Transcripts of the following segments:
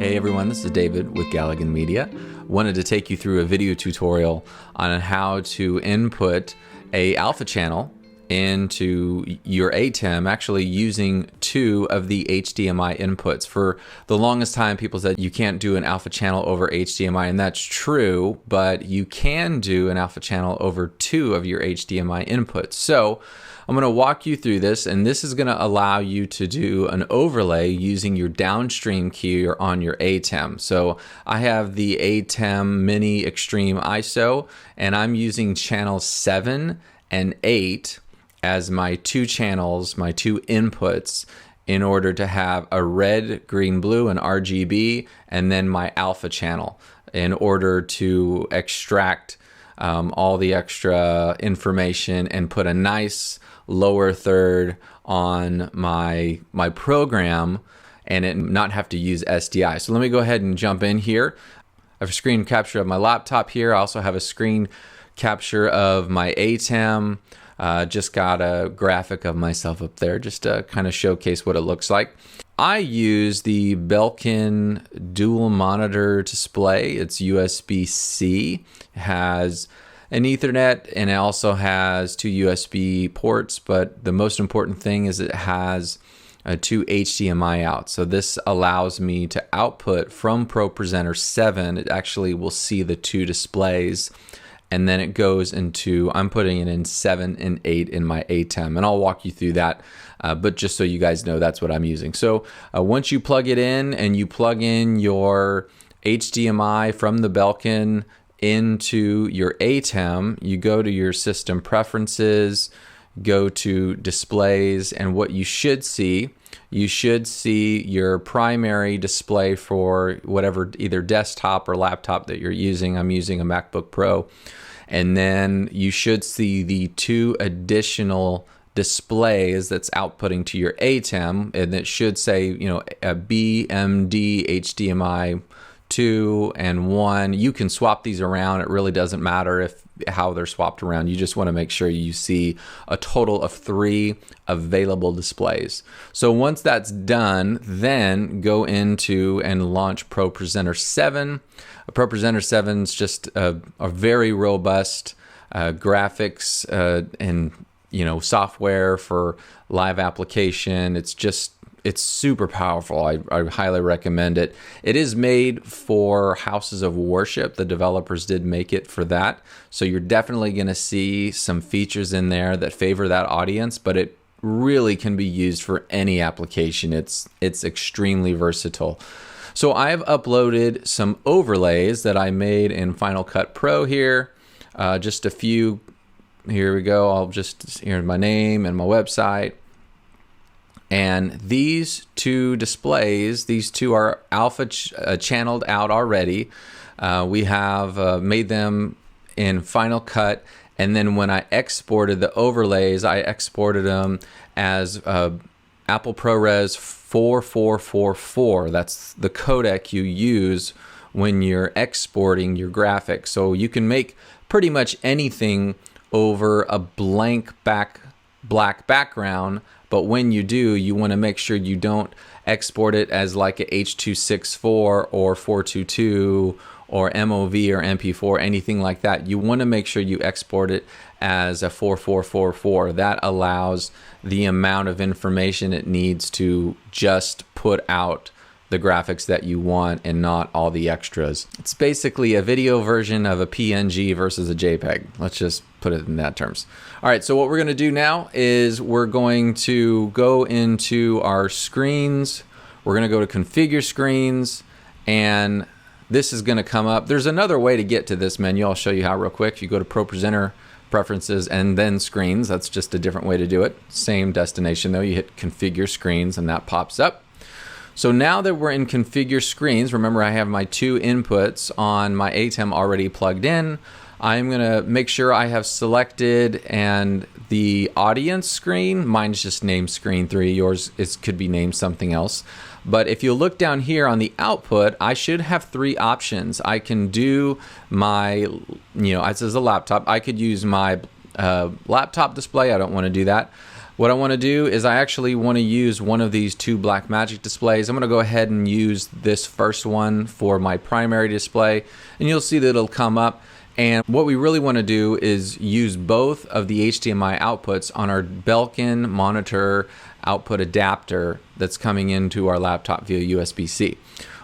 Hey everyone, this is David with Galligan Media. Wanted to take you through a video tutorial on how to input a alpha channel into your ATEM, actually using two of the HDMI inputs. For the longest time, people said you can't do an alpha channel over HDMI, and that's true, but you can do an alpha channel over two of your HDMI inputs. So I'm going to walk you through this, and this is going to allow you to do an overlay using your downstream key on your ATEM. So I have the ATEM Mini Extreme ISO, and I'm using channels 7 and 8 as my two channels, my two inputs, in order to have a red, green, blue, and RGB, and then my alpha channel in order to extract all the extra information and put a nice lower third on my program and it not have to use SDI. So let me go ahead and jump in here. I have a screen capture of my laptop here. I also have a screen capture of my ATEM. Just got a graphic of myself up there just to kind of showcase what it looks like. I use the Belkin dual monitor display. It's USB-C. It has an Ethernet and it also has two USB ports, but the most important thing is it has two HDMI out. So this allows me to output from ProPresenter 7. It actually will see the two displays, and then it goes into, I'm putting it in 7 and 8 in my ATEM, and I'll walk you through that, but just so you guys know, that's what I'm using. So once you plug it in and you plug in your HDMI from the Belkin into your ATEM, you go to your system preferences, go to displays, and what you should see your primary display for whatever, either desktop or laptop that you're using. I'm using a MacBook Pro. And then you should see the two additional displays that's outputting to your ATEM, and it should say, you know, a BMD HDMI 2 and 1. You can swap these around. It really doesn't matter how they're swapped around. You just want to make sure you see a total of 3 available displays. So once that's done, then go into and launch ProPresenter 7. ProPresenter 7 is just a very robust graphics and software for live application. It's super powerful. I highly recommend it. It is made for houses of worship. The developers did make it for that. So you're definitely going to see some features in there that favor that audience, but it really can be used for any application. It's extremely versatile. So I've uploaded some overlays that I made in Final Cut Pro here. Just a few. Here we go. Here's my name and my website. And these two displays, these two are alpha channeled out already. We have made them in Final Cut, and then when I exported the overlays, I exported them as Apple ProRes 4444. That's the codec you use when you're exporting your graphics. So you can make pretty much anything over a blank black background, but when you do, you want to make sure you don't export it as like a H.264 or 422 or MOV or MP4, anything like that. You want to make sure you export it as a 4444. That allows the amount of information it needs to just put out the graphics that you want and not all the extras. It's basically a video version of a PNG versus a JPEG. Let's just put it in that terms. All right, so what we're going to do now is we're going to go into our screens. We're going to go to configure screens, and this is going to come up. There's another way to get to this menu. I'll show you how real quick. If you go to ProPresenter preferences and then screens, that's just a different way to do it. Same destination though. You hit configure screens and that pops up. So now that we're in configure screens, remember I have my two inputs on my ATEM already plugged in. I'm going to make sure I have selected and the audience screen, mine's just named screen 3, yours could be named something else. But if you look down here on the output, I should have 3 options. I can do my, this is a laptop. I could use my laptop display. I don't want to do that. What I want to do is I actually want to use one of these two Blackmagic displays. I'm going to go ahead and use this first one for my primary display, and you'll see that it'll come up. And what we really want to do is use both of the HDMI outputs on our Belkin monitor output adapter that's coming into our laptop via USB-C.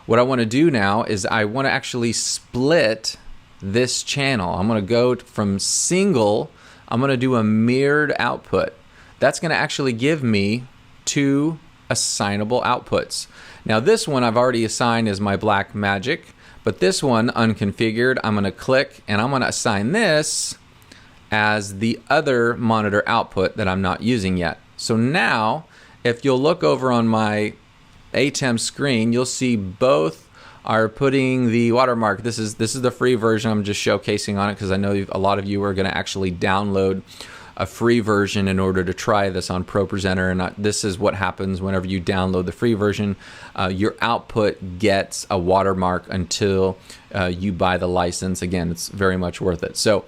What I want to do now is I want to actually split this channel. I'm going to go from single, I'm going to do a mirrored output. That's going to actually give me two assignable outputs. Now this one I've already assigned as my Blackmagic, but this one unconfigured, I'm going to click and I'm going to assign this as the other monitor output that I'm not using yet. So now if you'll look over on my ATEM screen, you'll see both are putting the watermark. This is the free version. I'm just showcasing on it because I know a lot of you are going to actually download a free version in order to try this on ProPresenter, and this is what happens whenever you download the free version. Your output gets a watermark until you buy the license. Again, it's very much worth it. So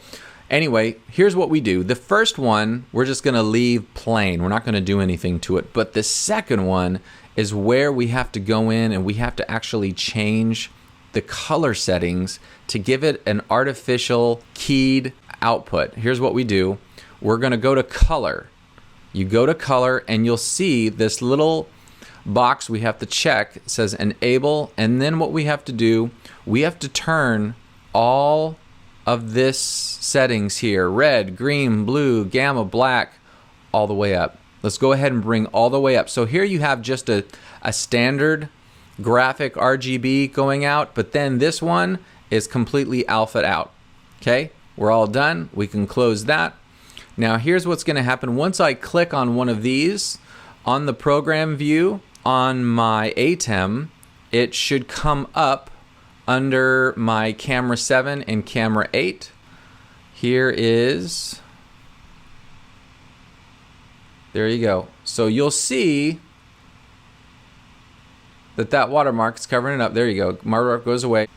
anyway, here's what we do. The first one, we're just going to leave plain. We're not going to do anything to it. But the second one is where we have to go in and we have to actually change the color settings to give it an artificial keyed output. Here's what we do. We're going to go to color. You go to color and you'll see this little box we have to check. It says enable, and then what we have to do, we have to turn all of this settings here, red, green, blue, gamma, black, all the way up. Let's go ahead and bring all the way up. So here you have just a standard graphic RGB going out, but then this one is completely alpha out. Okay, we're all done. We can close that. Now here's what's going to happen. Once I click on one of these on the program view on my ATEM, it should come up under my camera 7 and camera 8. Here is, there you go. So you'll see that watermark is covering it up. There you go. Watermark goes away.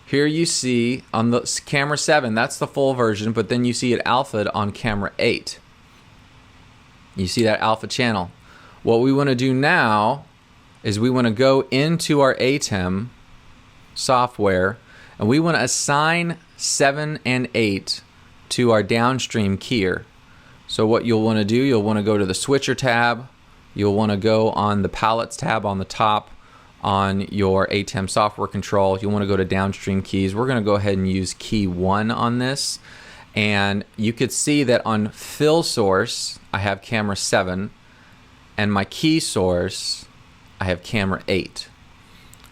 Here you see on the camera 7, that's the full version, but then you see it alpha'd on camera 8. You see that alpha channel. What we want to do now is we want to go into our ATEM software and we want to assign 7 and 8 to our downstream keyer. So what you'll want to do, you'll want to go to the switcher tab, you'll want to go on the palettes tab on the top on your ATEM software control. You'll want to go to downstream keys. We're going to go ahead and use key 1 on this, and you could see that on fill source I have camera 7 and my key source I have camera 8.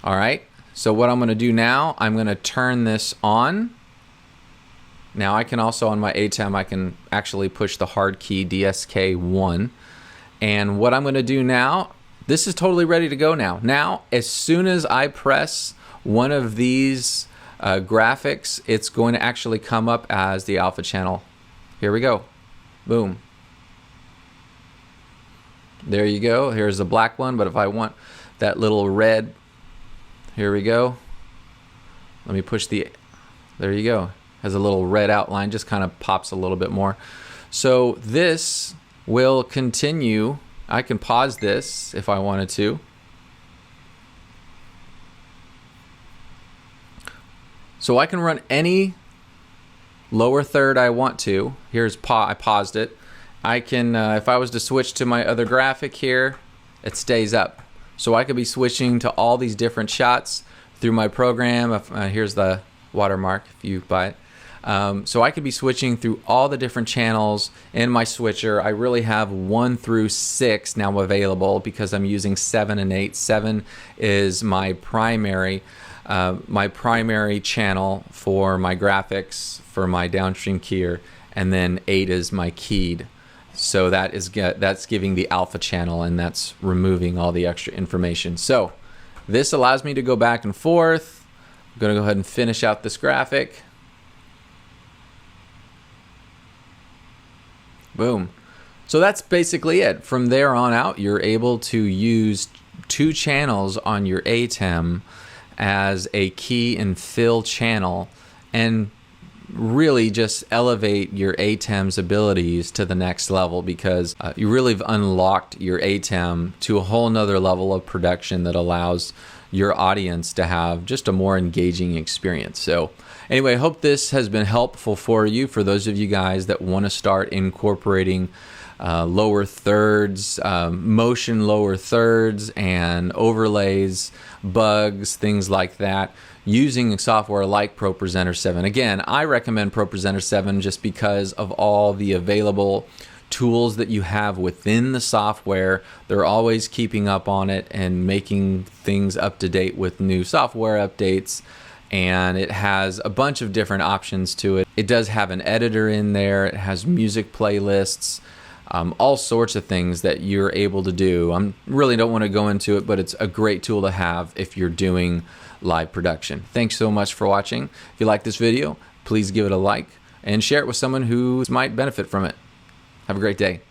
Alright, so what I'm going to do now, I'm going to turn this on. Now I can also on my ATEM I can actually push the hard key DSK1, and what I'm going to do now, this is totally ready to go now. Now, as soon as I press one of these graphics, it's going to actually come up as the alpha channel. Here we go. Boom. There you go. Here's the black one, but if I want that little red, here we go. Let me push the, there you go. Has a little red outline, just kind of pops a little bit more. So this will continue. I can pause this if I wanted to. So I can run any lower third I want to. Here's I paused it. I can, if I was to switch to my other graphic here, it stays up. So I could be switching to all these different shots through my program. Here's the watermark if you buy it. So I could be switching through all the different channels in my switcher. I really have 1 through 6 now available because I'm using 7 and 8. 7 is my primary channel for my graphics, for my downstream keyer, and then 8 is my keyed. So that's giving the alpha channel, and that's removing all the extra information. So this allows me to go back and forth. I'm going to go ahead and finish out this graphic. Boom. So that's basically it. From there on out, you're able to use 2 channels on your ATEM as a key and fill channel, and really just elevate your ATEM's abilities to the next level, because you really have unlocked your ATEM to a whole nother level of production that allows your audience to have just a more engaging experience. So anyway, I hope this has been helpful for you, for those of you guys that want to start incorporating lower thirds, motion lower thirds, and overlays, bugs, things like that, using software like ProPresenter 7. Again, I recommend ProPresenter 7 just because of all the available tools that you have within the software. They're always keeping up on it and making things up to date with new software updates, and it has a bunch of different options to it. It does have an editor in there, it has music playlists, all sorts of things that you're able to do. I really don't want to go into it, but it's a great tool to have if you're doing live production. Thanks so much for watching. If you like this video, please give it a like and share it with someone who might benefit from it. Have a great day.